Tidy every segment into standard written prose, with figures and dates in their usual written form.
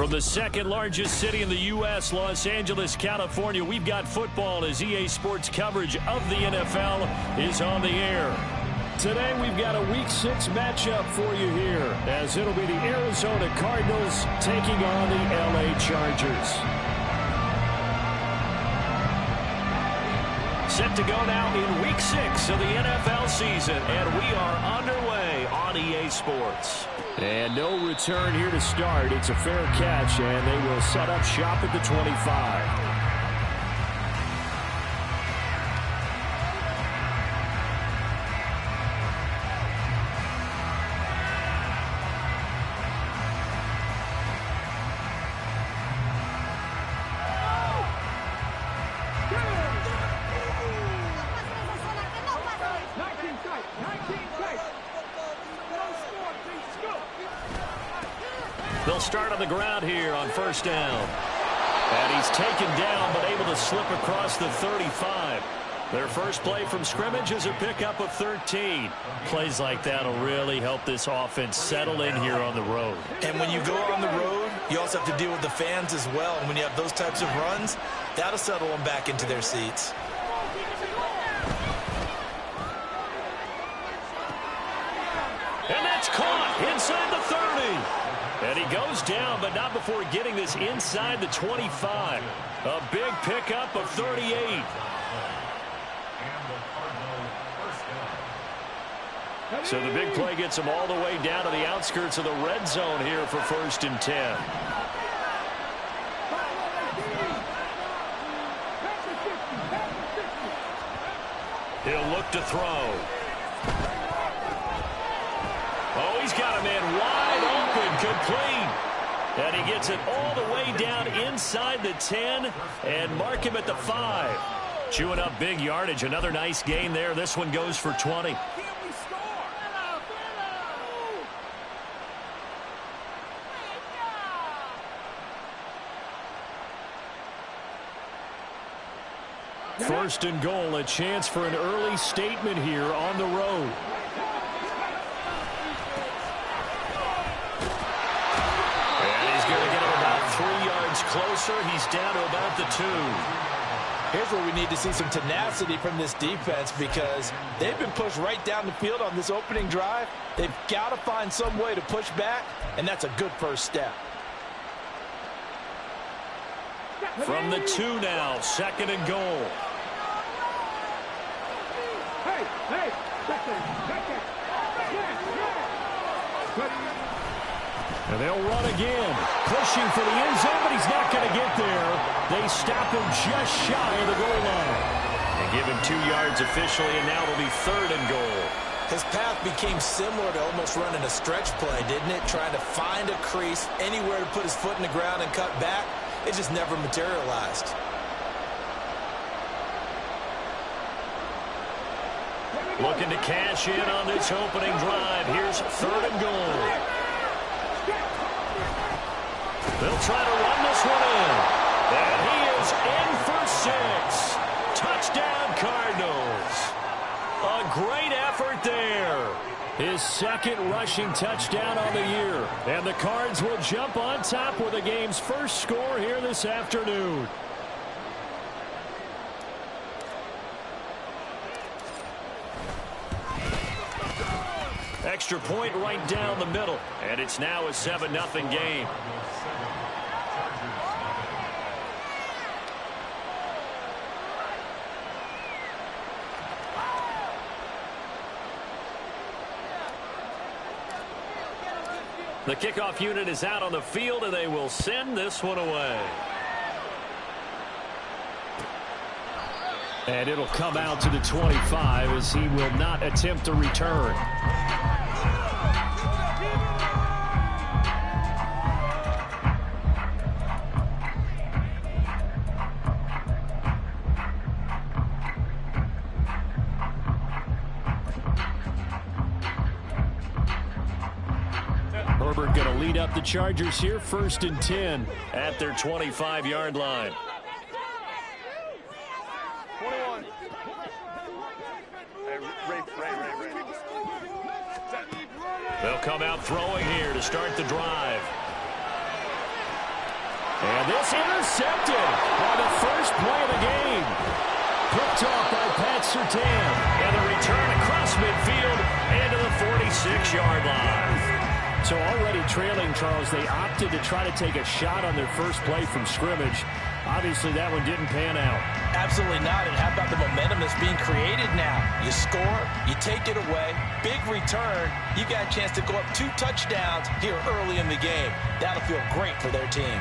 From the second largest city in the U.S., Los Angeles, California, we've got football as EA Sports coverage of the NFL is on the air. Today we've got a Week 6 matchup for you here, as it'll be the Arizona Cardinals taking on the L.A. Chargers. Set to go now in Week 6 of the NFL season, and we are underway on EA Sports. And no return here to start. It's a fair catch, and they will set up shop at the 25. They'll start on the ground here on first down. And he's taken down, but able to slip across the 35. Their first play from scrimmage is a pickup of 13. Plays like that will really help this offense settle in here on the road. And when you go on the road, you also have to deal with the fans as well. And when you have those types of runs, that'll settle them back into their seats. And that's caught inside the 30. And he goes down, but not before getting this inside the 25. A big pickup of 38. So the big play gets him all the way down to the outskirts of the red zone here for first and 10. He'll look to throw. Oh, he's got a man wide open, complete. And he gets it all the way down inside the 10 and mark him at the 5. Chewing up big yardage. Another nice gain there. This one goes for 20. First and goal, a chance for an early statement here on the road. Closer, he's down to about the 2. Here's where we need to see some tenacity from this defense, because they've been pushed right down the field on this opening drive. They've got to find some way to push back, and that's a good first step. From the 2 now, second and goal. And they'll run again, pushing for the end zone, but he's not going to get there. They stop him just shy of the goal line. They give him 2 yards officially, and now it'll be third and goal. His path became similar to almost running a stretch play, didn't it? Trying to find a crease, anywhere to put his foot in the ground and cut back. It just never materialized. Looking to cash in on this opening drive. Here's third and goal. They'll try to run this one in. And he is in for 6. Touchdown, Cardinals. A great effort there. His second rushing touchdown on the year. And the Cards will jump on top with the game's first score here this afternoon. Extra point right down the middle. And it's now a 7-0 game. The kickoff unit is out on the field, and they will send this one away. And it'll come out to the 25 as he will not attempt to return. Herbert going to lead up the Chargers here, first and 10 at their 25-yard line. 21. They'll come out throwing here to start the drive. And this intercepted on the first play of the game. Picked off by Pat Surtain. And the return across midfield into the 46-yard line. So already trailing, Charles, they opted to try to take a shot on their first play from scrimmage. Obviously, that one didn't pan out. Absolutely not. And how about the momentum that's being created now? You score, you take it away, big return. You got a chance to go up 2 touchdowns here early in the game. That'll feel great for their team.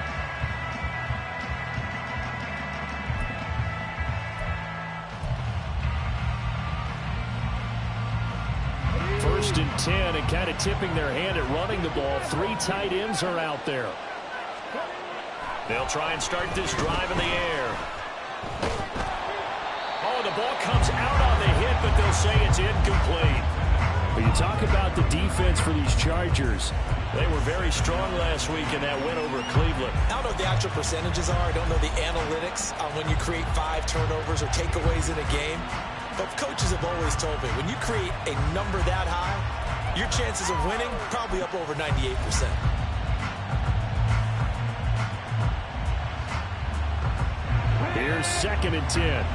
First and 10, and kind of tipping their hand at running the ball. 3 tight ends are out there. They'll try and start this drive in the air. Oh, the ball comes out on the hit, but they'll say it's incomplete. But you talk about the defense for these Chargers. They were very strong last week in that win over Cleveland. I don't know what the actual percentages are. I don't know the analytics on when you create 5 turnovers or takeaways in a game. But coaches have always told me, when you create a number that high, your chances of winning probably up over 98%. Here's 2nd and 10.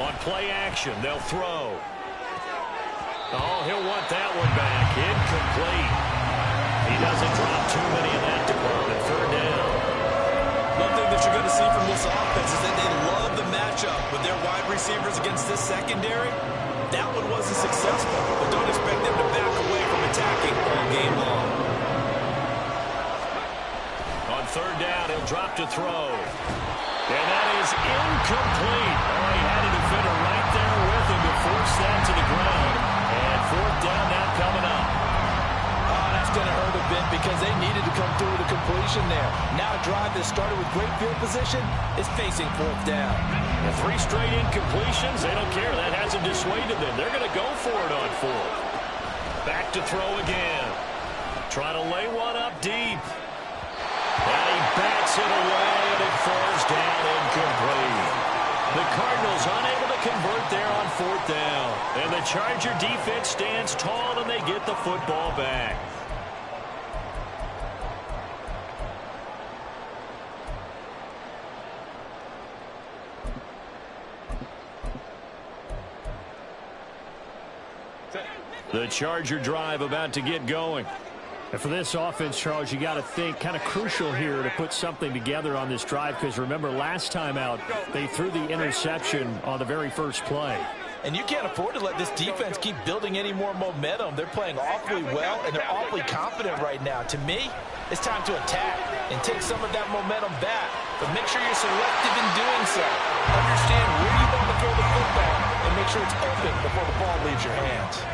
On play action, they'll throw. Oh, he'll want that one back. Incomplete. He doesn't drop too many in that department. 3rd down. One thing that you're going to see from this offense is that they love the matchup with their wide receivers against this secondary. That one wasn't successful, but don't expect them to back away from attacking all game long. On 3rd down, he'll drop to throw. And that is incomplete. Oh, he had a defender right there with him to force that to the ground. And 4th down now coming up. Oh, that's going to hurt a bit because they needed to come through with a completion there. Now a drive that started with great field position is facing 4th down. And 3 straight incompletions, they don't care. That hasn't dissuaded them. They're going to go for it on 4th. Back to throw again. Try to lay one up deep. And he bats it away, and it falls down incomplete. The Cardinals unable to convert there on 4th down. And the Charger defense stands tall, and they get the football back. The Charger drive about to get going. And for this offense, Charles, you got to think kind of crucial here to put something together on this drive, because remember last time out they threw the interception on the very first play. And you can't afford to let this defense keep building any more momentum. They're playing awfully well, and they're awfully confident right now. To me, it's time to attack and take some of that momentum back. But make sure you're selective in doing so. Understand where you want to throw the football, and make sure it's open before the ball leaves your hands.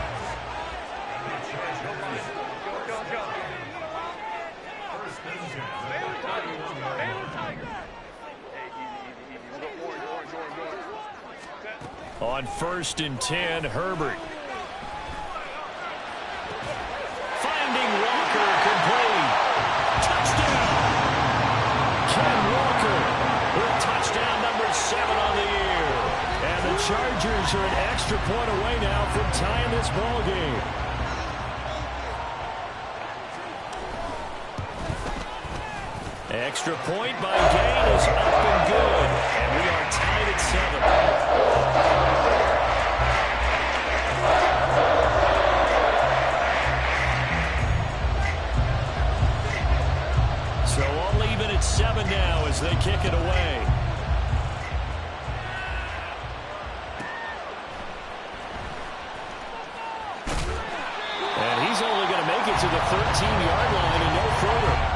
On 1st and 10, Herbert. Finding Walker, complete. Touchdown! Ken Walker with touchdown number 7 on the year. And the Chargers are an extra point away now from tying this ball game. Extra point by Gain is up and good. And we are tied at 7. So all even at 7 now as they kick it away. And he's only going to make it to the 13-yard line and no further.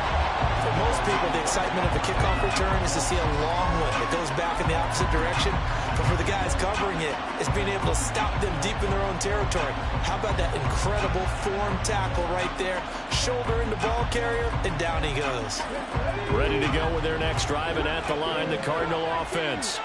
For most people, the excitement of the kickoff return is to see a long one that goes back in the opposite direction. But for the guys covering it, it's being able to stop them deep in their own territory. How about that incredible form tackle right there? Shoulder into ball carrier, and down he goes. Ready to go with their next drive, and at the line, the Cardinal offense.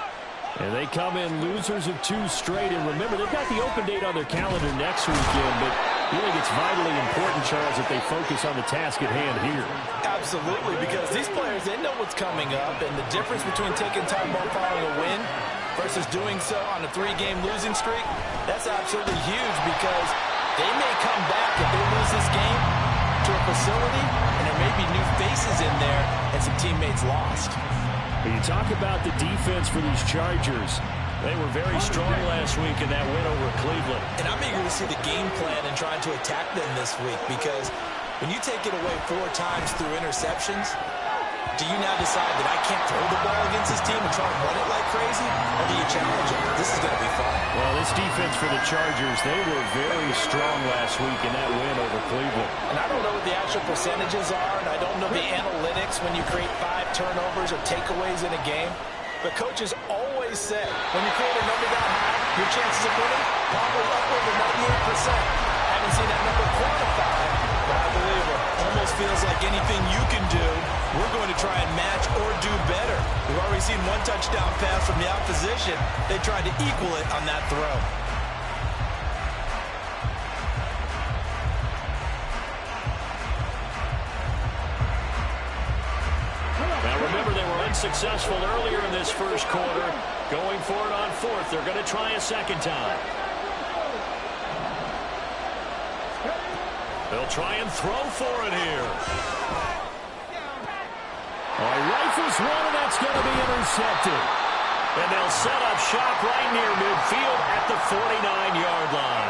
And they come in losers of 2 straight. And remember, they've got the open date on their calendar next weekend, but I think it's vitally important, Charles, that they focus on the task at hand here. Absolutely, because these players, they know what's coming up, and the difference between taking time off following a win versus doing so on a 3-game losing streak, That's absolutely huge because they may come back if they lose this game to a facility, and there may be new faces in there and some teammates lost. When you talk about the defense for these Chargers, they were very strong last week in that win over Cleveland. And I'm eager to see the game plan and trying to attack them this week because when you take it away 4 times through interceptions, do you now decide that I can't throw the ball against this team and try to run it like crazy? Or do you challenge them? This is going to be fun. Well, this defense for the Chargers, they were very strong last week in that win over Cleveland. And I don't know what the actual percentages are, and I don't know the analytics when you create 5 turnovers or takeaways in a game. But coaches always say, when you create a number that high, your chances of winning probably upward of 98%. I haven't seen that number quantified, but I believe it. Almost feels like anything you can do, we're going to try and match or do better. We've already seen 1 touchdown pass from the opposition. They tried to equal it on that throw. Now remember, they were unsuccessful earlier in this first quarter. Going for it on 4th. They're going to try a second time. They'll try and throw for it here. Rifles one, and that's going to be intercepted. And they'll set up shop right near midfield at the 49-yard line.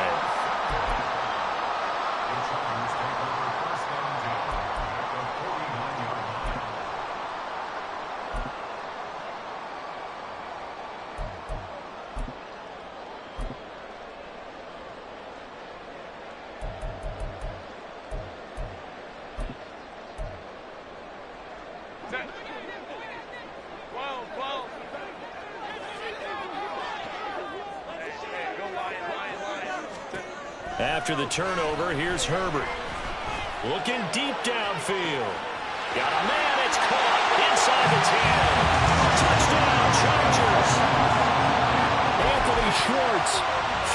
After the turnover, here's Herbert. Looking deep downfield. Got a man, it's caught inside the 10. Touchdown, Chargers. Anthony Schwartz,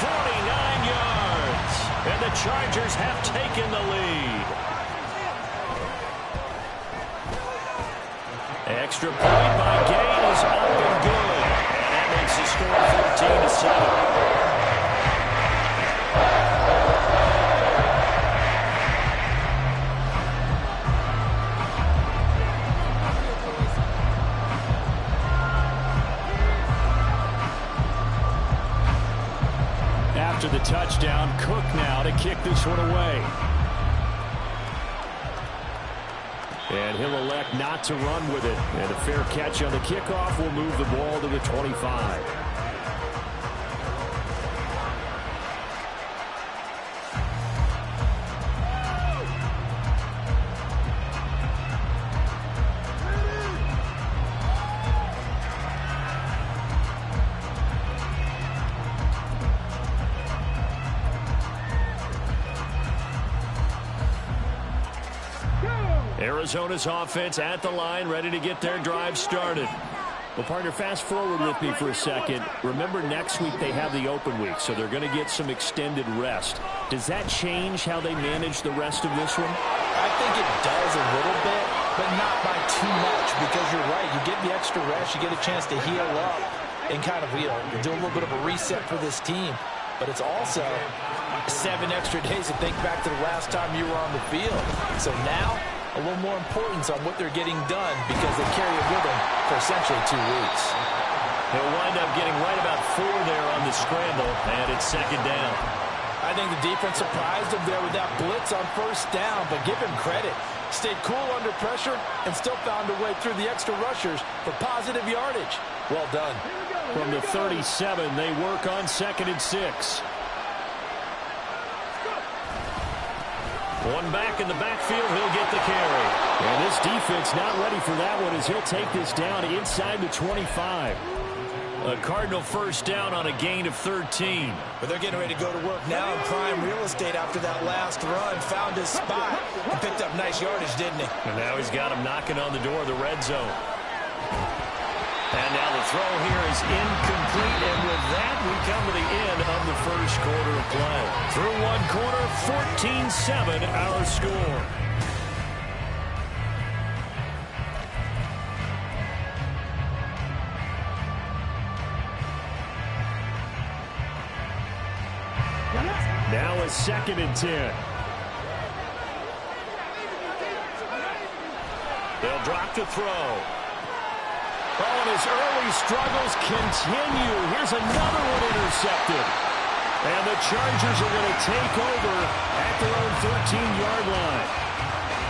49 yards. And the Chargers have taken the lead. Extra point by Gay is up and good. And that makes the score 14-7. After the touchdown, Cook now to kick this one away. And he'll elect not to run with it. And a fair catch on the kickoff will move the ball to the 25. Arizona's offense at the line, ready to get their drive started. Well, partner, fast forward with me for a second. Remember, next week they have the open week, so they're going to get some extended rest. Does that change how they manage the rest of this one? I think it does a little bit, but not by too much, because you're right. You get the extra rest, you get a chance to heal up and kind of, do a little bit of a reset for this team. But it's also 7 extra days to think back to the last time you were on the field. So now, a little more importance on what they're getting done because they carry it with them for essentially 2 weeks. He'll wind up getting right about 4 there on the scramble, and it's second down. I think the defense surprised him there with that blitz on first down, but give him credit. Stayed cool under pressure and still found a way through the extra rushers for positive yardage. Well done. From the 37, they work on 2nd and 6. One back in the backfield, he'll get the carry. And this defense not ready for that one as he'll take this down inside the 25. A Cardinal first down on a gain of 13. But they're getting ready to go to work now in prime real estate after that last run. Found his spot and picked up nice yardage, didn't he? And now he's got him knocking on the door of the red zone. And now the throw here is incomplete, and with that, we come to the end of the first quarter of play. Through one quarter, 14-7 our score. Now a 2nd and 10. They'll drop to throw. Oh, and his early struggles continue. Here's another one intercepted. And the Chargers are going to take over at their own 13-yard line.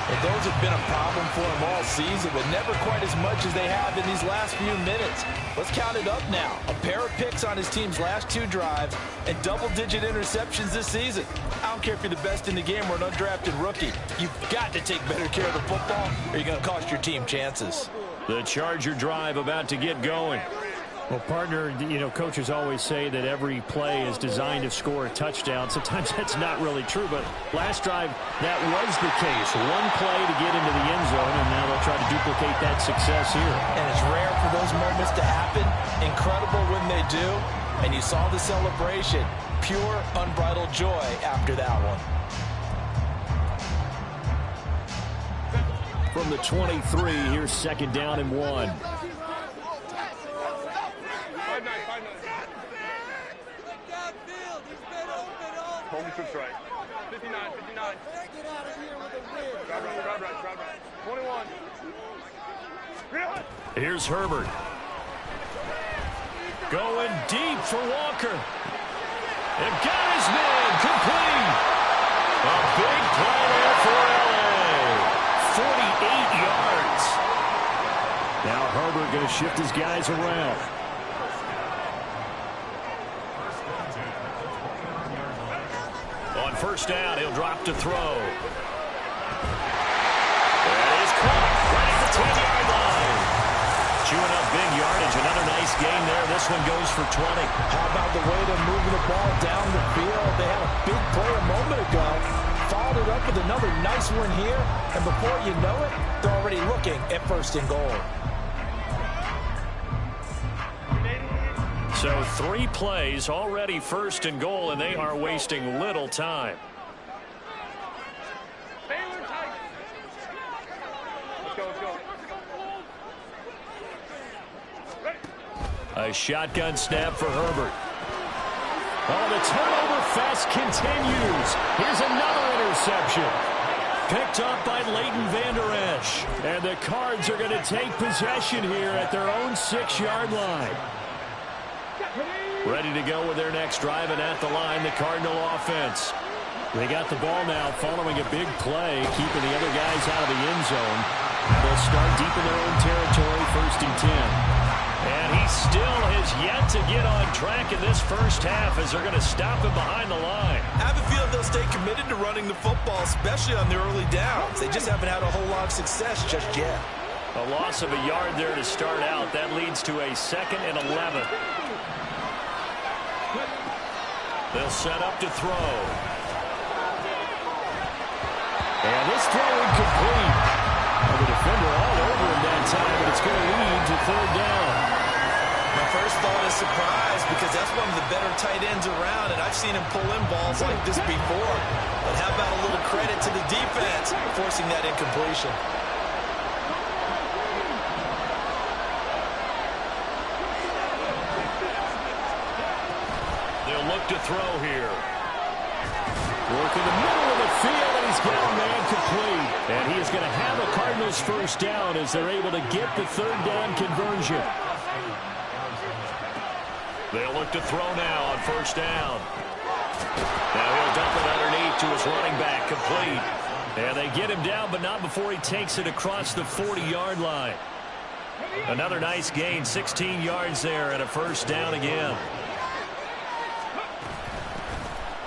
And those have been a problem for him all season, but never quite as much as they have in these last few minutes. Let's count it up now. A pair of picks on his team's last 2 drives and double-digit interceptions this season. I don't care if you're the best in the game or an undrafted rookie. You've got to take better care of the football or you're going to cost your team chances. The Charger drive about to get going. Well, partner, coaches always say that every play is designed to score a touchdown. Sometimes that's not really true, but last drive, that was the case. One play to get into the end zone, and now they'll try to duplicate that success here. And it's rare for those moments to happen. Incredible when they do. And you saw the celebration. Pure, unbridled joy after that one. From the 23, here's 2nd down and 1. Home to strike. 59, 59. Get out of here with a win. Drive right. 21. Here's Herbert. Going deep for Walker. And got his man complete. A big play there for LA. 48 yards. Now Herbert going to shift his guys around. On 1st down, he'll drop to throw. That is caught right at the 10-yard line. Chewing up big yardage. Another nice gain there. This one goes for 20. How about the way they're moving the ball down the field? They had a big play a moment ago. Followed it up with another nice one here. And before you know it, they're already looking at 1st and goal. So 3 plays, already 1st and goal, and they are wasting little time. A shotgun snap for Herbert. Oh, the turnover fest continues. Here's another interception. Picked up by Leighton Vander Esch. And the Cards are going to take possession here at their own 6-yard line. Ready to go with their next drive, and at the line, the Cardinal offense. They got the ball now following a big play, keeping the other guys out of the end zone. They'll start deep in their own territory, 1st and 10. And he still has yet to get on track in this first half as they're going to stop him behind the line. I have a feeling they'll stay committed to running the football, especially on the early downs. They just haven't had a whole lot of success just yet. A loss of a yard there to start out. That leads to a 2nd and 11. They'll set up to throw. And this throw incomplete. The defender all over him that time, but it's going to lead to 3rd down. My first thought is surprise because that's one of the better tight ends around, and I've seen him pull in balls like this before. But how about a little credit to the defense forcing that incompletion? They'll look to throw here. Work in the middle of the field, and he's got a man complete. And he is going to have a Cardinals 1st down as they're able to get the 3rd down conversion. They'll look to throw now on 1st down. Now he'll dump it underneath to his running back, complete. And they get him down, but not before he takes it across the 40-yard line. Another nice gain, 16 yards there, and a 1st down again.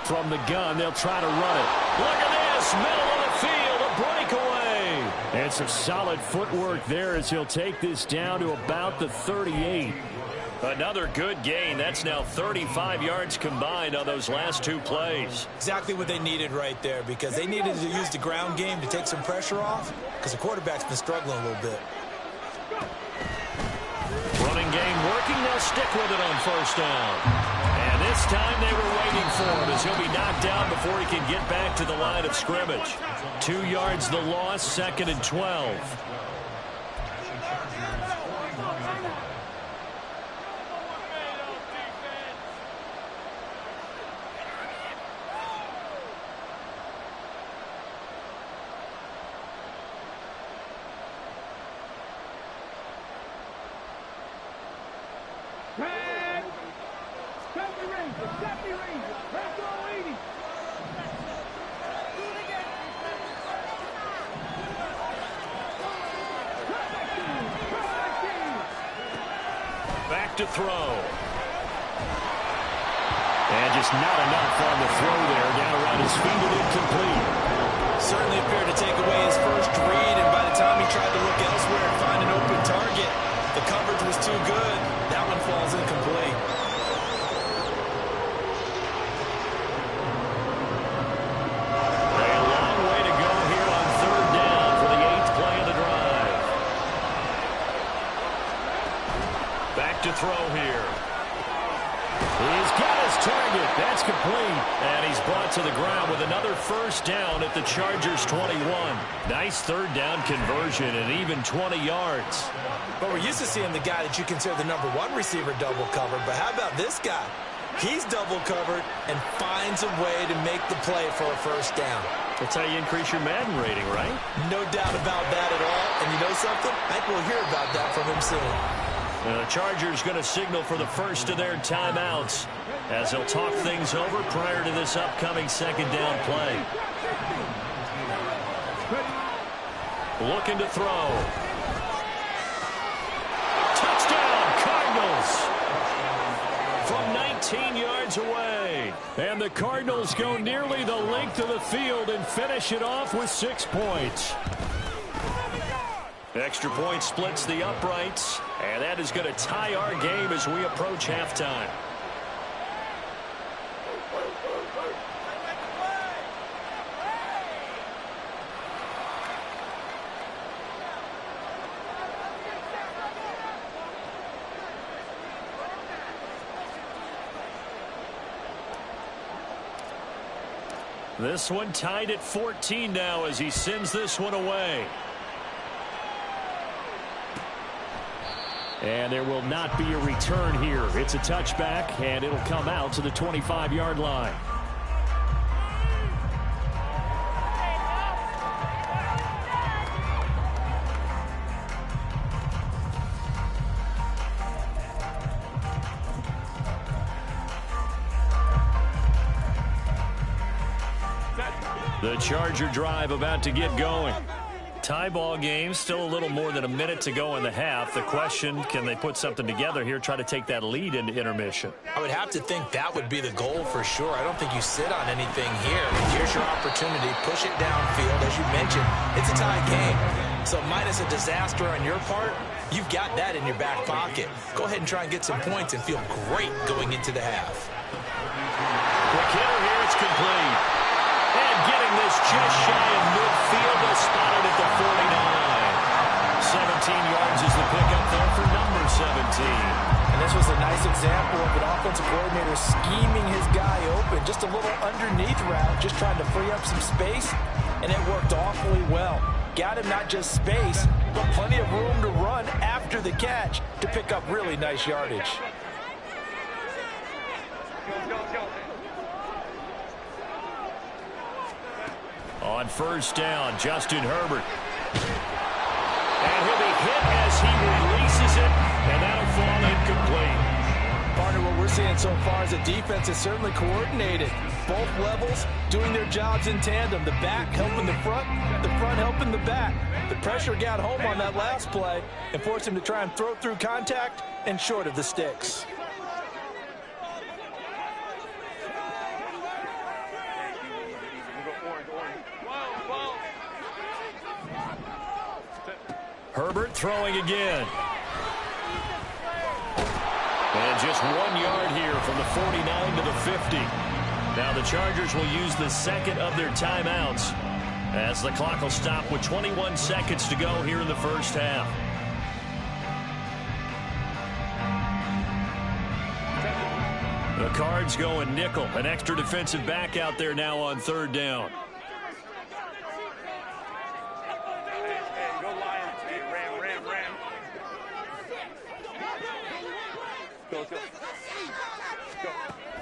From the gun, they'll try to run it. Look at this, middle of the field, a breakaway. And some solid footwork there as he'll take this down to about the 38. Another good gain. That's now 35 yards combined on those last 2 plays. Exactly what they needed right there because they needed to use the ground game to take some pressure off because the quarterback's been struggling a little bit. Running game working. They'll stick with it on 1st down. And this time they were waiting for him as he'll be knocked down before he can get back to the line of scrimmage. 2 yards the loss, 2nd and 12. Back to throw. And just not enough on the throw there. Down around his feet and incomplete. Certainly appeared to take away his first read, and by the time he tried to look elsewhere and find an open target, the coverage was too good. That one falls incomplete. A long way to go here on third down for the 8th play of the drive. Back to throw here. He's got his target. That's complete. And he's brought to the ground with another first down at the Chargers' 21. Nice third down conversion and even 20 yards. But we're used to seeing the guy that you consider the number one receiver double covered. But how about this guy? He's double covered and finds a way to make the play for a first down. That's how you increase your Madden rating, right? No doubt about that at all. And you know something? I think we'll hear about that from him soon. The Chargers going to signal for the first of their timeouts as they'll talk things over prior to this upcoming second down play. Looking to throw. Touchdown, Cardinals! From 19 yards away. And the Cardinals go nearly the length of the field and finish it off with 6 points. Extra point splits the uprights, and that is going to tie our game as we approach halftime. This one tied at 14 now as he sends this one away. And there will not be a return here. It's a touchback, and it'll come out to the 25-yard line. The Charger drive about to get going. Tie ball game, still a little more than a minute to go in the half. The question, can they put something together here, try to take that lead into intermission? I would have to think that would be the goal for sure. I don't think you sit on anything here. Here's your opportunity. Push it downfield. As you mentioned, it's a tie game. So minus a disaster on your part, you've got that in your back pocket. Go ahead and try and get some points and feel great going into the half. Quick hitter here, it's complete. And getting this just shy of midfield, they'll spot it at the 49. 17 yards is the pickup there for number 17. And this was a nice example of an offensive coordinator scheming his guy open. Just a little underneath route, just trying to free up some space, and it worked awfully well. Got him not just space, but plenty of room to run after the catch to pick up really nice yardage. On first down, Justin Herbert. And he'll be hit as he releases it, and that'll fall incomplete. Partner, what we're seeing so far is the defense is certainly coordinated. Both levels doing their jobs in tandem. The back helping the front helping the back. The pressure got home on that last play and forced him to try and throw through contact and short of the sticks. Herbert throwing again. And just 1 yard here from the 49 to the 50. Now the Chargers will use the second of their timeouts as the clock will stop with 21 seconds to go here in the first half. The Cards going nickel. An extra defensive back out there now on third down.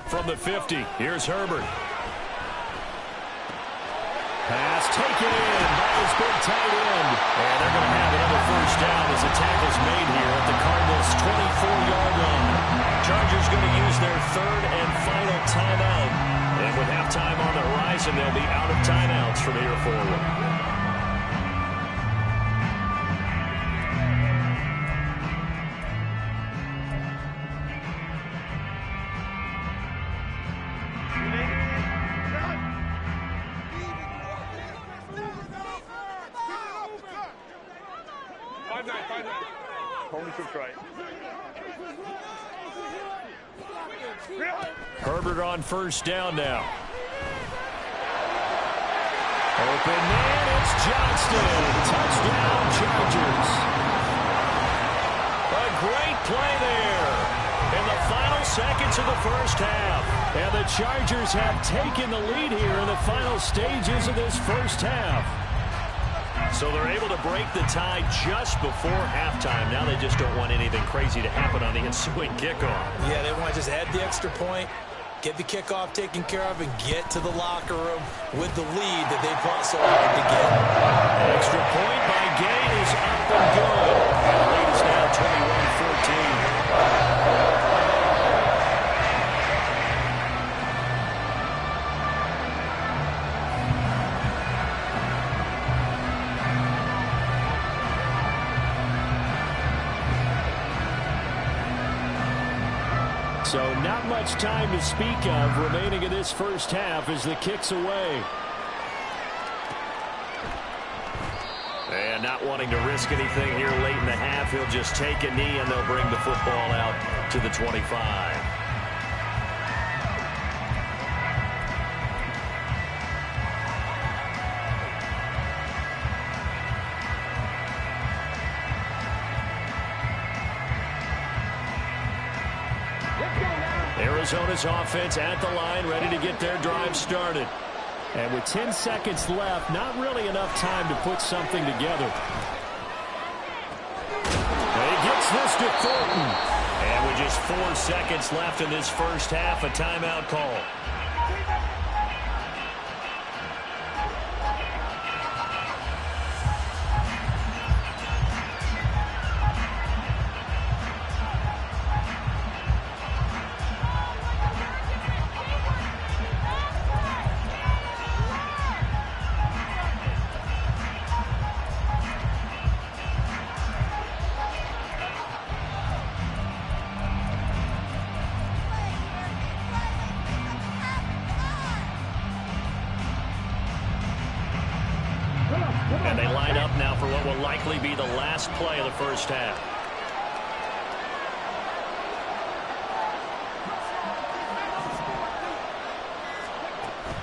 From the 50, here's Herbert. Pass taken in by his big tight end. And they're going to have another first down as the tackle's made here at the Cardinals' 24-yard line. going to use their third and final timeout. And with halftime on the horizon, they'll be out of timeouts from here forward. Herbert on first down now. Open man, it's Johnston. Touchdown, Chargers. A great play there in the final seconds of the first half. And the Chargers have taken the lead here in the final stages of this first half. So they're able to break the tie just before halftime. Now they just don't want anything crazy to happen on the ensuing kickoff. Yeah, they want to just add the extra point, get the kickoff taken care of, and get to the locker room with the lead that they fought so hard to get. Extra point by Gain is up and good. And the lead is now 21-14. So not much time to speak of remaining in this first half as the kick's away. And not wanting to risk anything here late in the half, he'll just take a knee and they'll bring the football out to the 25. Arizona's offense at the line, ready to get their drive started. And with 10 seconds left, not really enough time to put something together. He gets this to Thornton. And with just 4 seconds left in this first half, a timeout call. And they line up now for what will likely be the last play of the first half.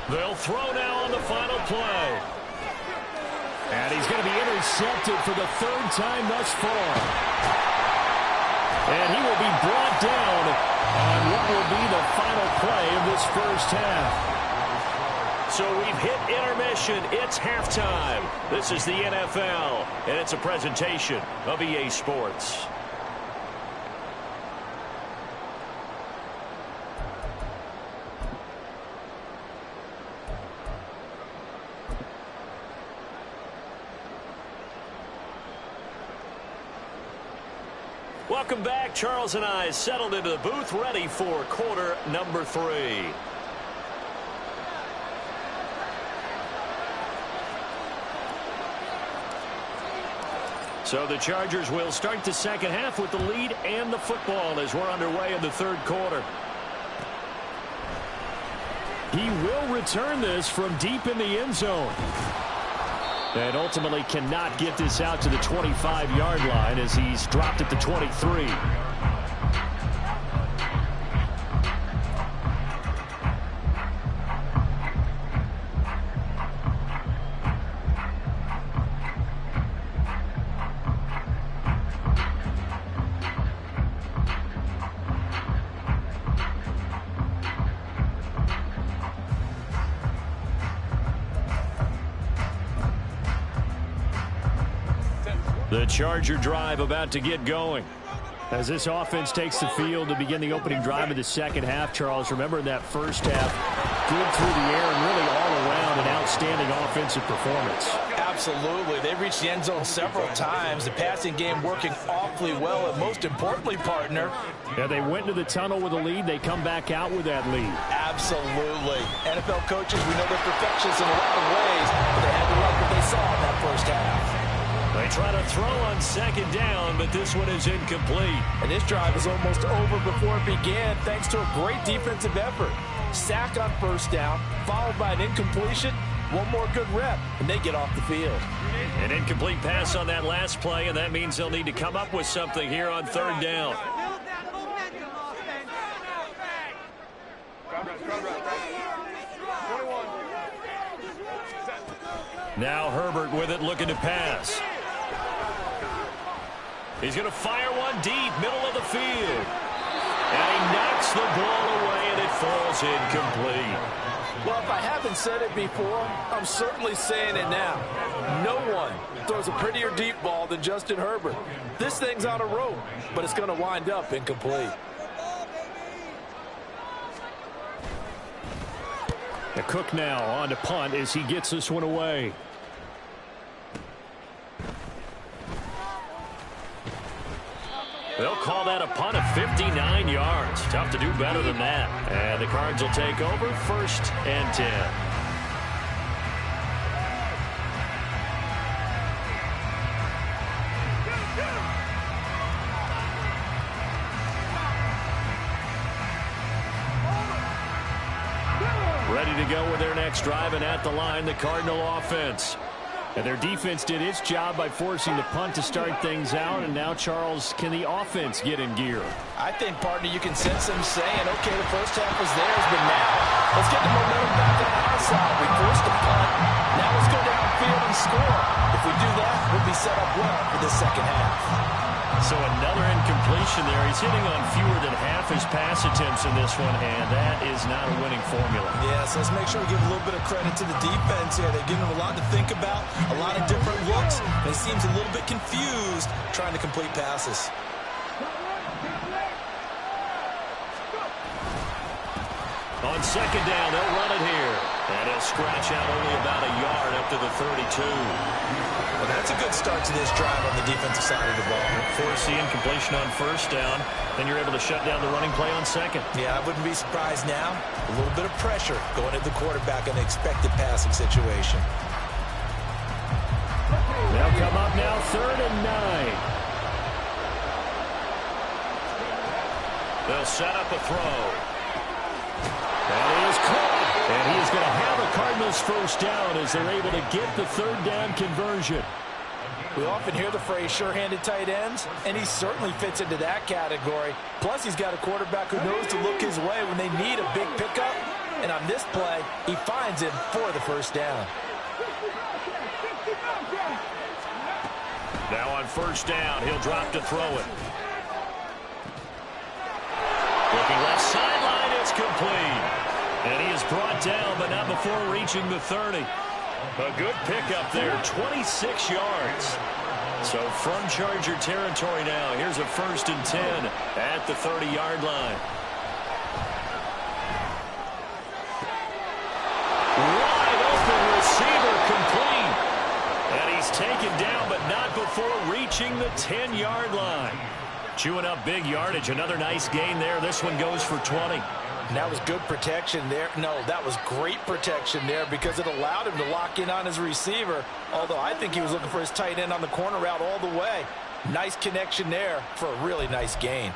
They'll throw now on the final play. And he's going to be intercepted for the 3rd time thus far. And he will be brought down on what will be the final play of this first half. So we've hit intermission. It's halftime. This is the NFL, and it's a presentation of EA Sports. Welcome back. Charles and I settled into the booth, ready for quarter number 3. So the Chargers will start the second half with the lead and the football as we're underway in the 3rd quarter. He will return this from deep in the end zone. And ultimately cannot get this out to the 25-yard line as he's dropped at the 23. The Charger drive about to get going. As this offense takes the field to begin the opening drive of the second half, Charles, remember in that first half, good through the air and really all around an outstanding offensive performance. Absolutely. They reached the end zone several times. The passing game working awfully well, and most importantly, partner. Yeah, they went to the tunnel with a lead. They come back out with that lead. Absolutely. NFL coaches, we know they're perfectionists in a lot of ways, but they had to like what they saw in that first half. They try to throw on second down, but this one is incomplete. And this drive is almost over before it began, thanks to a great defensive effort. Sack on first down, followed by an incompletion. One more good rep, and they get off the field. An incomplete pass on that last play, and that means they'll need to come up with something here on third down. Now Herbert with it, looking to pass. He's going to fire one deep, middle of the field. And he knocks the ball away, and it falls incomplete. Well, if I haven't said it before, I'm certainly saying it now. No one throws a prettier deep ball than Justin Herbert. This thing's on a rope, but it's going to wind up incomplete. The Cook now on to punt as he gets this one away. They'll call that a punt of 59 yards. Tough to do better than that. And the Cards will take over, 1st and 10. Ready to go with their next drive, and at the line, the Cardinal offense. And their defense did its job by forcing the punt to start things out. And now, Charles, can the offense get in gear? I think, partner, you can sense them saying, okay, the first half was theirs, but now let's get the momentum back on our side. We forced the punt. Now let's go downfield and score. If we do that, we'll be set up well for the second half. So another incompletion there. He's hitting on fewer than half his pass attempts in this one, and that is not a winning formula. Yes, let's make sure we give a little bit of credit to the defense here. They've given him a lot to think about, a lot of different looks, and he seems a little bit confused trying to complete passes. On second down, they'll run it here. And he'll scratch out only about a yard up to the 32. Well, that's a good start to this drive on the defensive side of the ball. Force the incompletion on first down, then you're able to shut down the running play on second. Yeah, I wouldn't be surprised now. A little bit of pressure going at the quarterback in an expected passing situation. They'll come up now, 3rd and 9. They'll set up a throw. And he is caught. And he is going to have a Cardinals first down as they're able to get the 3rd down conversion. We often hear the phrase sure-handed tight ends, and he certainly fits into that category. Plus, he's got a quarterback who knows to look his way when they need a big pickup. And on this play, he finds him for the first down. Now on first down, he'll drop to throw it. Looking left sideline, it's complete. And he is brought down, but not before reaching the 30. A good pickup there, 26 yards. So from Charger territory now, here's a 1st and 10 at the 30-yard line. Wide open receiver complete. And he's taken down, but not before reaching the 10-yard line. Chewing up big yardage. Another nice gain there. This one goes for 20. And that was good protection there. No, that was great protection there because it allowed him to lock in on his receiver. Although I think he was looking for his tight end on the corner route all the way. Nice connection there for a really nice gain.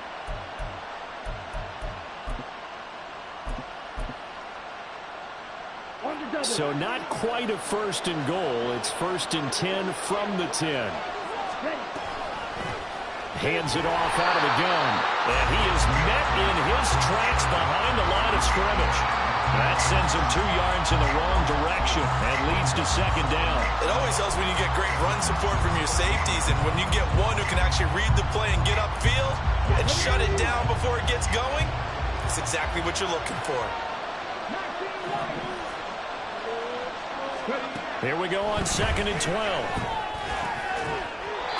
So not quite a 1st and goal. It's 1st and 10 from the 10. Hands it off out of the gun. And he is met in his tracks behind the line of scrimmage. That sends him 2 yards in the wrong direction and leads to second down. It always helps when you get great run support from your safeties, and when you get one who can actually read the play and get upfield and shut it down before it gets going, that's exactly what you're looking for. Here we go on 2nd and 12.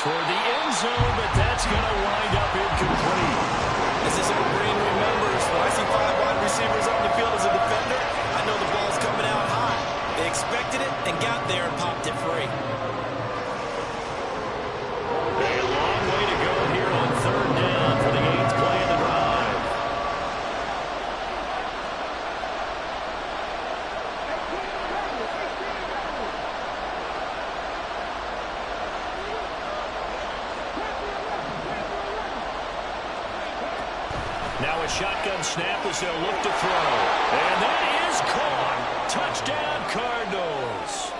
Toward the end zone, but that's going to wind up incomplete. This is what Green remembers. When I see 5 wide receivers on the field as a defender, I know the ball's coming out high. They expected it, and got there and popped it free. A long way to go here on third down for the 8th play of the drive. Now a shotgun snap as they'll look to throw. And that is caught. Touchdown, Cardinals.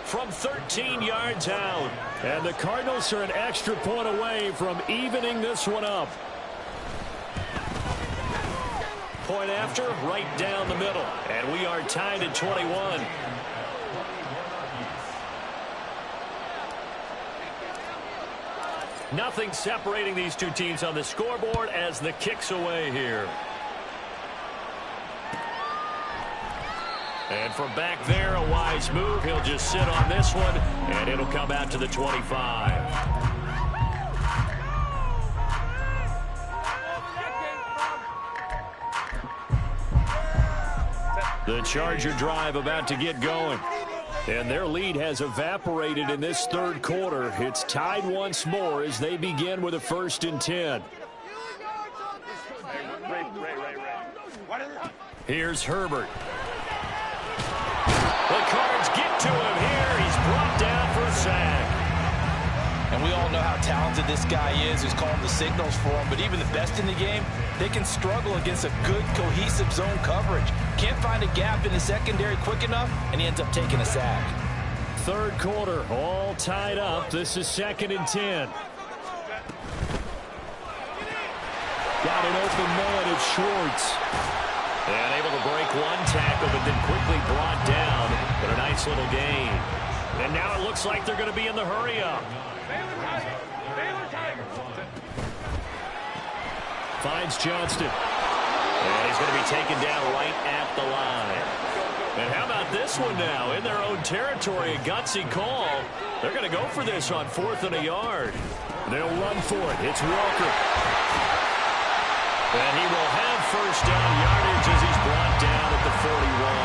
From 13 yards out. And the Cardinals are an extra point away from evening this one up. Point after, right down the middle. And we are tied at 21. Nothing separating these two teams on the scoreboard as the kick's away here. And from back there, a wise move. He'll just sit on this one, and it'll come out to the 25. The Charger drive about to get going. And their lead has evaporated in this third quarter. It's tied once more as they begin with a 1st and 10. Here's Herbert. The Cards get to him here. He's brought down for a sack. And we all know how talented this guy is who's calling the signals for him. But even the best in the game, they can struggle against a good, cohesive zone coverage. Can't find a gap in the secondary quick enough, and he ends up taking a sack. Third quarter, all tied up. This is 2nd and 10. Got an open man at Schwartz. And able to break one tackle, but then quickly brought down. But a nice little gain. And now it looks like they're going to be in the hurry-up. Finds Johnston. And he's going to be taken down right at the line. And how about this one now? In their own territory, a gutsy call. They're going to go for this on 4th and a yard. They'll run for it. It's Walker. And he will have first down yardage as he's brought down at the 41.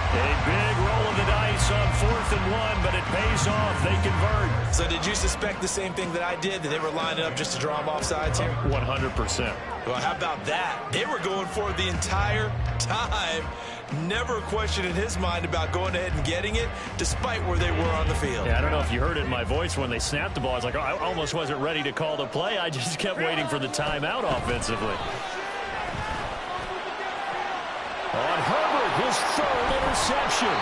A big roll of the dice on 4th and 1, but it pays off. They convert. So did you suspect the same thing that I did, that they were lining up just to draw them off sides here? 100%. Well, how about that? They were going for it the entire time. Never a question in his mind about going ahead and getting it, despite where they were on the field. Yeah, I don't know if you heard it in my voice when they snapped the ball. I was like, oh, I almost wasn't ready to call the play. I just kept waiting for the timeout offensively. On Herbert, his 3rd interception.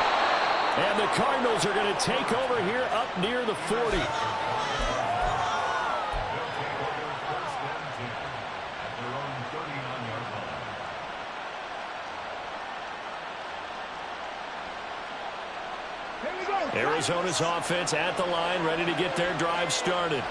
And the Cardinals are going to take over here up near the 40. Arizona's offense at the line, ready to get their drive started.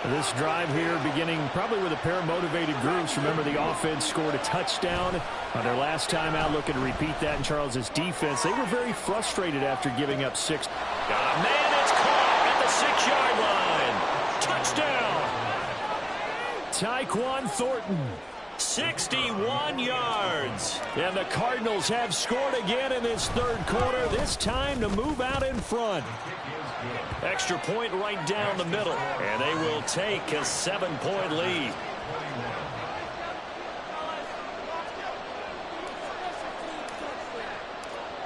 This drive here beginning probably with a pair of motivated groups. Remember, the offense scored a touchdown on their last time out. Looking to repeat that in Charles's defense. They were very frustrated after giving up 6. Got a man that's caught at the 6-yard line. Touchdown. Tyquan Thornton. 61 yards. And the Cardinals have scored again in this third quarter, this time to move out in front. Extra point right down the middle, and they will take a 7-point lead.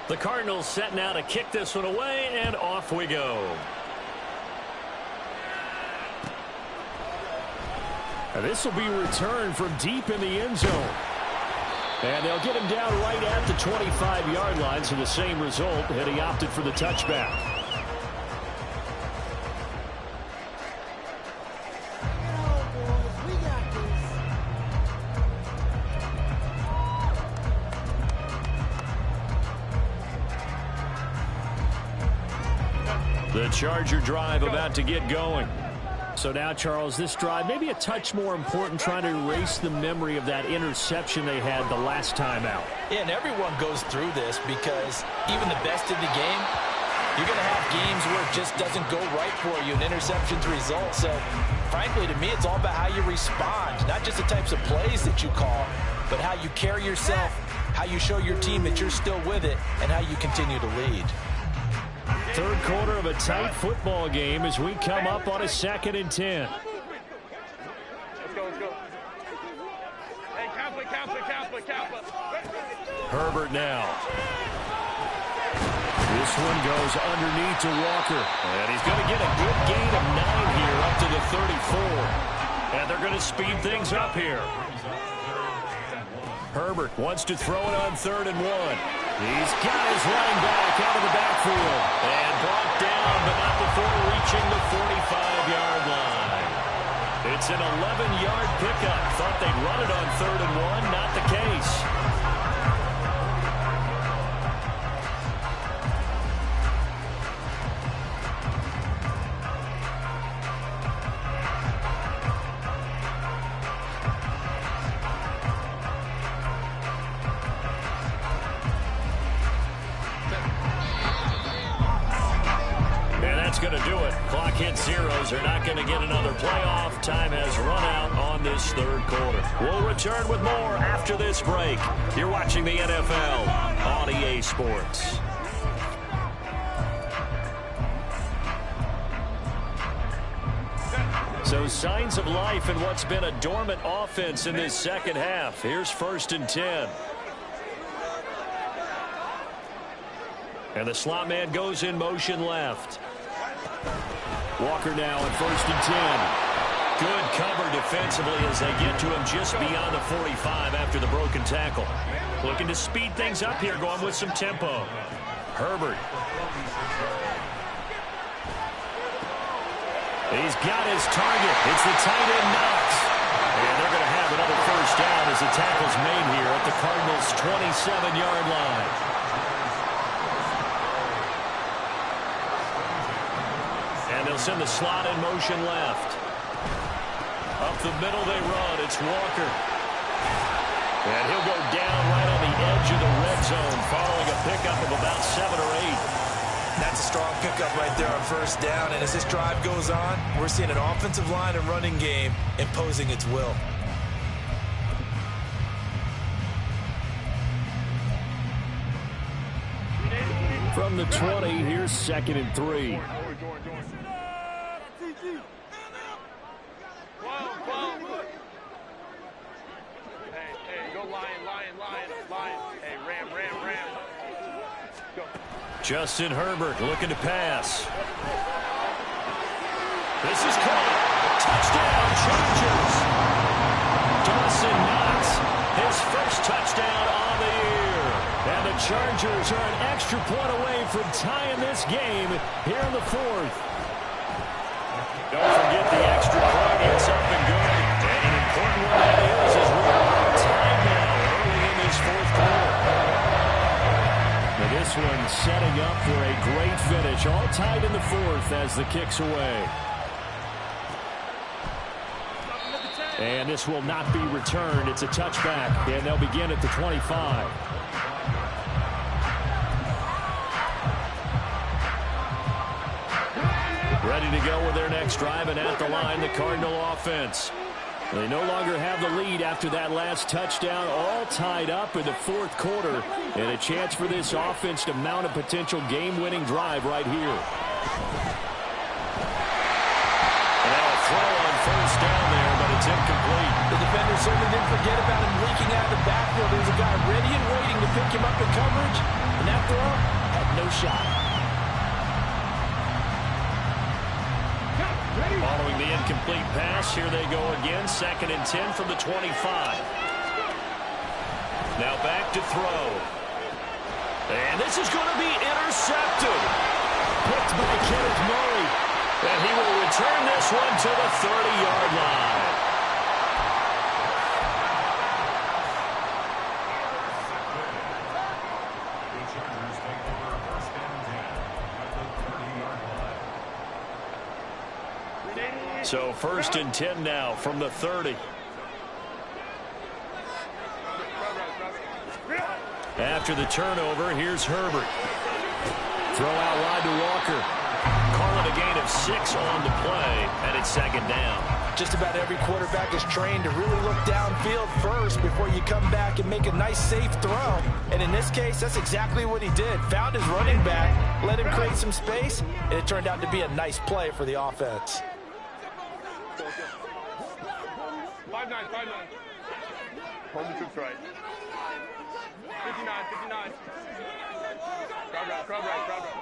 The Cardinals set now to kick this one away, and off we go. This will be returned from deep in the end zone. And they'll get him down right at the 25-yard line, so the same result, and he opted for the touchback. The Charger drive about to get going. So now, Charles, this drive maybe a touch more important, trying to erase the memory of that interception they had the last time out. Yeah, and everyone goes through this because even the best in the game, you're going to have games where it just doesn't go right for you, and interceptions result. So, frankly, to me, it's all about how you respond, not just the types of plays that you call, but how you carry yourself, how you show your team that you're still with it, and how you continue to lead. Third quarter of a tight football game as we come up on a 2nd and 10. Let's go, let's go. Hey, Kappa. Herbert now. This one goes underneath to Walker. And he's going to get a good gain of 9 here up to the 34. And they're going to speed things up here. Herbert wants to throw it on 3rd and 1. He's got his running back out of the backfield. And brought down, but not before reaching the 45-yard line. It's an 11-yard pickup. Thought they'd run it on 3rd and 1. Not the case. Going to do it. Clock hits zeros. They're not going to get another playoff. Time has run out on this 3rd quarter. We'll return with more after this break. You're watching the NFL on EA Sports. So signs of life in what's been a dormant offense in this 2nd half. Here's 1st and 10. And the slot man goes in motion left. Walker now at 1st and 10. Good cover defensively as they get to him just beyond the 45 after the broken tackle. Looking to speed things up here, going with some tempo. Herbert. He's got his target. It's the tight end Knox. And they're going to have another 1st down as the tackle's made here at the Cardinals' 27-yard line. They'll send the slot in motion left. Up the middle they run. It's Walker. And he'll go down right on the edge of the red zone following a pickup of about 7 or 8. That's a strong pickup right there on 1st down. And as this drive goes on, we're seeing an offensive line and running game imposing its will. From the 20, here's 2nd and 3. Justin Herbert looking to pass. This is caught. Touchdown, Chargers. Dawson Knox, his first touchdown on the year. And the Chargers are an extra point away from tying this game here in the 4th. Don't forget the extra point. It's up and good. And an important one that is as we're on time now early in this 4th quarter. Now this one setting up for a great finish. All tied in the 4th as the kick's away. And this will not be returned. It's a touchback, and they'll begin at the 25. Ready to go with their next drive, and at the line, the Cardinal offense. They no longer have the lead after that last touchdown, all tied up in the 4th quarter, and a chance for this offense to mount a potential game-winning drive right here. And now a throw on 1st down there, but it's incomplete. The defender certainly didn't forget about him leaking out of the backfield. There's a guy ready and waiting to pick him up in coverage, and that throw had no shot. Following the incomplete pass, here they go again. 2nd and 10 from the 25. Now back to throw. And this is going to be intercepted. Picked by Kenneth Murray. And he will return this one to the 30-yard line. So 1st and 10 now from the 30. After the turnover, here's Herbert. Throw out wide to Walker. Call it a gain of 6 on the play, and it's 2nd down. Just about every quarterback is trained to really look downfield first before you come back and make a nice, safe throw. And in this case, that's exactly what he did. Found his running back, let him create some space, and it turned out to be a nice play for the offense. 5-9, 5-9. Hold the troops right. 59, 59. Crowd right, crowd right, crowd right.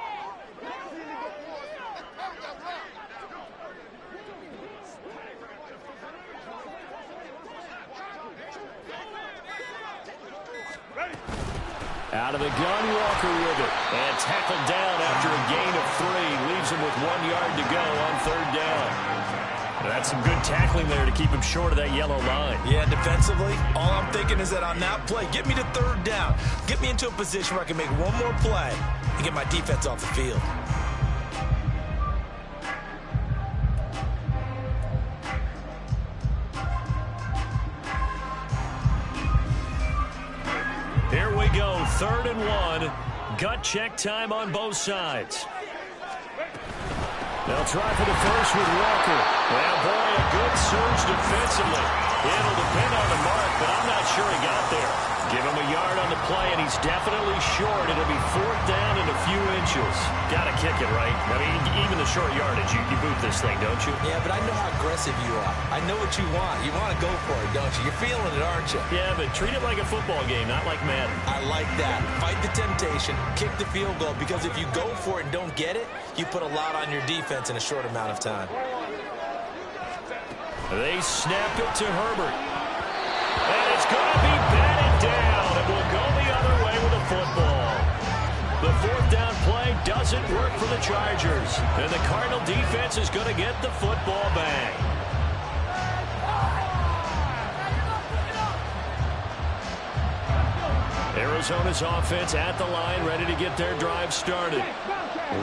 Ready. Out of the gun, Walker with it. And tackled down after a gain of 3. Leaves him with 1 yard to go on 3rd down. That's some good tackling there to keep him short of that yellow line. Yeah, defensively, all I'm thinking is that on that play, get me to 3rd down. Get me into a position where I can make one more play and get my defense off the field. Here we go, 3rd and 1. Gut check time on both sides. They'll try for the first with Walker. Well, boy, a good surge defensively. It'll depend on the mark, but I'm not sure he got there. Give him a yard on the play, and he's definitely short. It'll be 4th down and a few inches. Got to kick it, right? I mean, even the short yardage, you boot this thing, don't you? Yeah, but I know how aggressive you are. I know what you want. You want to go for it, don't you? You're feeling it, aren't you? Yeah, but treat it like a football game, not like Madden. I like that. Fight the temptation. Kick the field goal, because if you go for it and don't get it, you put a lot on your defense in a short amount of time. They snap it to Herbert. And it's going to be batted down. It will go the other way with a football. The 4th down play doesn't work for the Chargers. And the Cardinal defense is going to get the football back. Arizona's offense at the line, ready to get their drive started.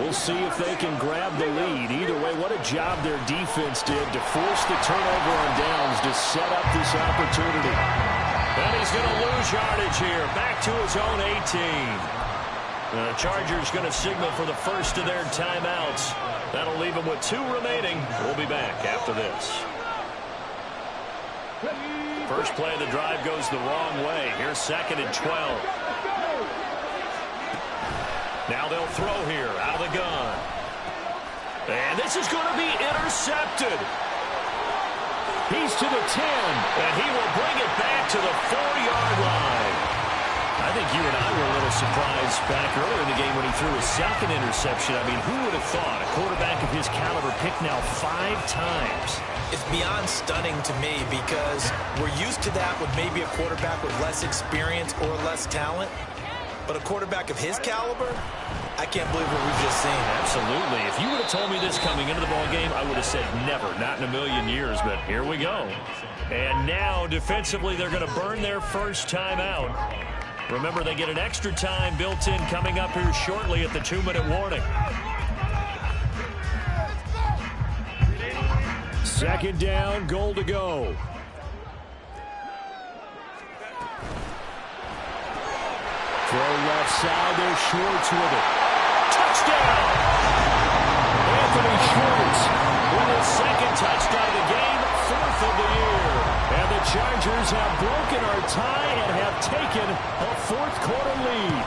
We'll see if they can grab the lead. Either way, what a job their defense did to force the turnover on downs to set up this opportunity. And he's going to lose yardage here. Back to his own 18. The Chargers going to signal for the first of their timeouts. That'll leave them with 2 remaining. We'll be back after this. First play of the drive goes the wrong way. Here's 2nd and 12. Now they'll throw here out of the gun. And this is going to be intercepted. He's to the 10, and he will bring it back to the 4-yard line. I think you and I were a little surprised back earlier in the game when he threw his 2nd interception. I mean, who would have thought a quarterback of his caliber picked now 5 times? It's beyond stunning to me, because we're used to that with maybe a quarterback with less experience or less talent. But a quarterback of his caliber, I can't believe what we've just seen. Absolutely. If you would have told me this coming into the ballgame, I would have said never, not in a million years. But here we go. And now, defensively, they're going to burn their first time out. Remember, they get an extra time built in coming up here shortly at the 2-minute warning. 2nd down, goal to go. Throw left side, there's Schwartz with it. Touchdown! Anthony Schwartz with his 2nd touchdown of the game, 4th of the year. And the Chargers have broken our tie and have taken a 4th quarter lead.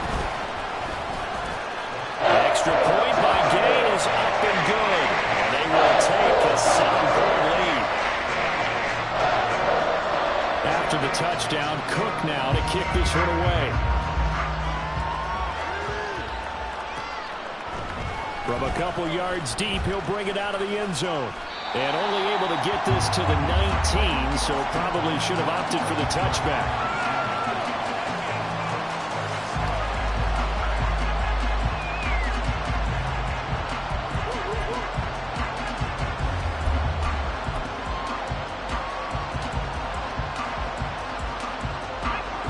Extra point by Gay is up and good. And they will take a 7-point lead. After the touchdown, Cook now to kick this one away. From a couple yards deep, he'll bring it out of the end zone. And only able to get this to the 19, so probably should have opted for the touchback.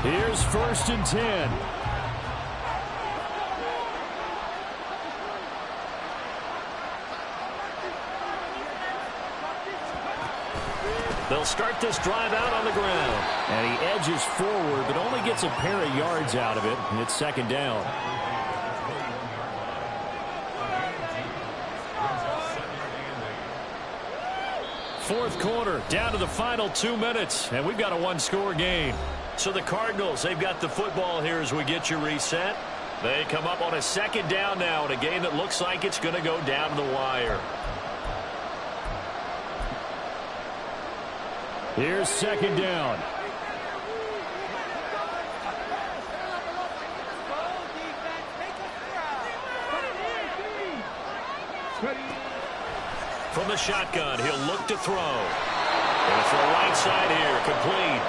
Here's 1st and 10. They'll start this drive out on the ground. And he edges forward, but only gets a pair of yards out of it. And it's 2nd down. Fourth quarter, down to the final 2 minutes, and we've got a one-score game. So the Cardinals, they've got the football here as we get you reset. They come up on a second down now in a game that looks like it's going to go down to the wire. Here's second down. From the shotgun, he'll look to throw. Going to right side here, complete.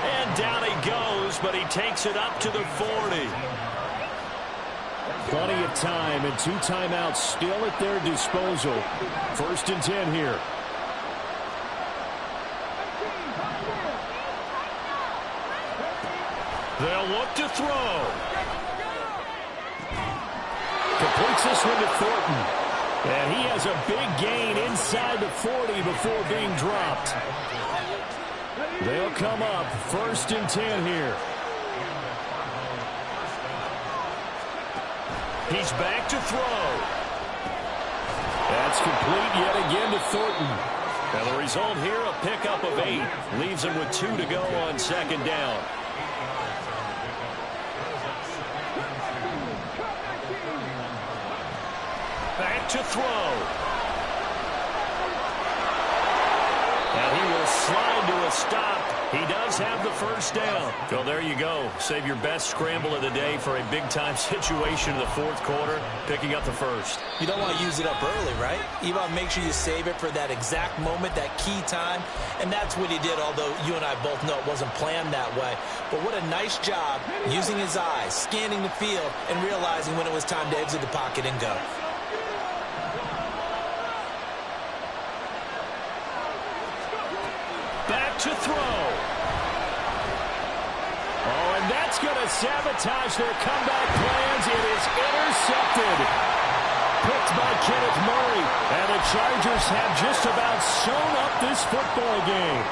And down he goes, but he takes it up to the 40. Plenty of time and 2 timeouts still at their disposal. 1st and 10 here. They'll look to throw. Completes this one to Thornton. And he has a big gain inside the 40 before being dropped. They'll come up 1st and 10 here. He's back to throw. That's complete yet again to Thornton. And the result here, a pickup of 8. Leaves him with 2 to go on second down. Back to throw. And he will slide to a stop. He does have the first down. So there you go. Save your best scramble of the day for a big-time situation in the fourth quarter, picking up the first. You don't want to use it up early, right? You want to make sure you save it for that exact moment, that key time. And that's what he did, although you and I both know it wasn't planned that way. But what a nice job using his eyes, scanning the field, and realizing when it was time to exit the pocket and go. Back to throw. Oh, and that's going to sabotage their comeback plans. It is intercepted. Picked by Kenneth Murray. And the Chargers have just about sewn up this football game.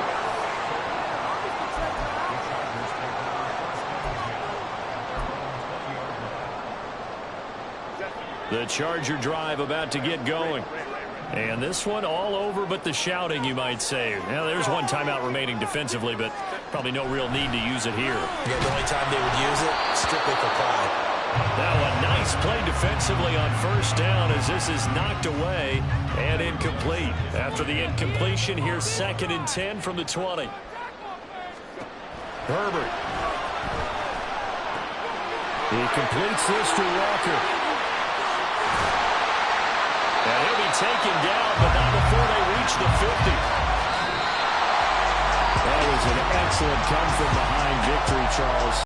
The Charger drive about to get going. And this one all over but the shouting, you might say. Now, there's one timeout remaining defensively, but probably no real need to use it here. Yeah, the only time they would use it, strictly for pride. Now a nice play defensively on first down as this is knocked away and incomplete. After the incompletion, here's 2nd and 10 from the 20. Herbert. He completes this to Walker. And he'll be taken down, but not before they reach the 50. That was an excellent come-from-behind victory, Charles.